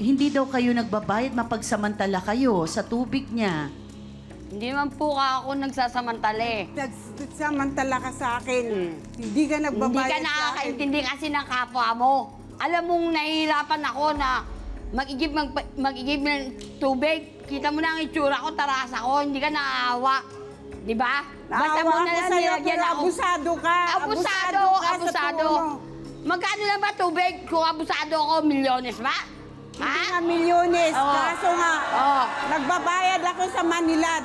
hindi daw kayo nagbabayad, mapagsamantala kayo sa tubig niya. Hindi man po ako nagsasamantala eh. Nagsamantala ka sa akin. Hindi ka nagbabayad Hindi ka sa akin. nakakaintindi kasi ng kapwa mo. Alam mong nahihirapan ako na mag-igib ng tubig. Kita mo na ang itsura ko, taras ako, hindi ka naaawa. Di ba? Basta mo na lang nilagyan ako. Abusado ka. Abusado. Magkano lang ba tubig? Kung abusado ako, milyones ba? Hindi nga milyones. Oo. Kaso nga, nagbabayad ako sa Manilad.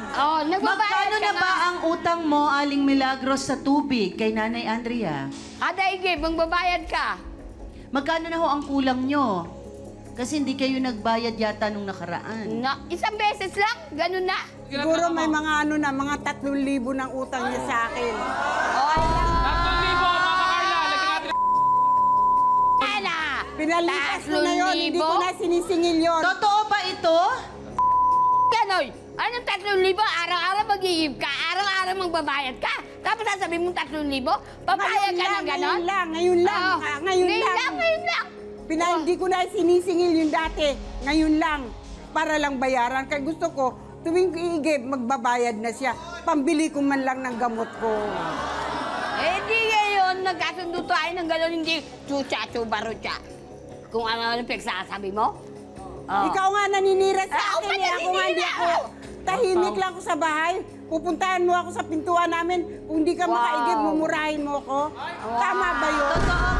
Nagbabayad Magkano ka na nga. ba ang utang mo, Aling Milagros, sa tubig kay Nanay Andrea? Kada igib, magbabayad ka. Magkano na ho ang kulang nyo? Kasi hindi kayo nagbayad yata nung nakaraan. Isang beses lang, ganun na. Siguro may mga mga 3,000 ng utang niya sa akin. Pinalipas ko na yun, hindi ko na sinisingil yun. Totoo ba ito? Ganoy, anong 3,000? Araw-araw mag-iib ka, araw-araw magbabayad ka. Tapos sasabihin mo 3,000? Papayag ka ng ganon? Ngayon lang. Ngayon lang. Hindi ko na sinisingil yung dati. Ngayon lang. Para lang bayaran. Kaya gusto ko, tuwing iigib, magbabayad na siya. Pambili ko man lang ng gamot ko. Eh di ngayon, nagkasundo tayo ng ganon, hindi chucha-chubarucha. Kung ano pinagsasabi mo? Ikaw nga naninira sa Ako akin. ba Ako nga hindi ako. Tahimik lang ako sa bahay. Pupuntahan mo ako sa pintuan namin. Kung di ka makaigib, mumurahin mo ako. Tama ba yun? Totoo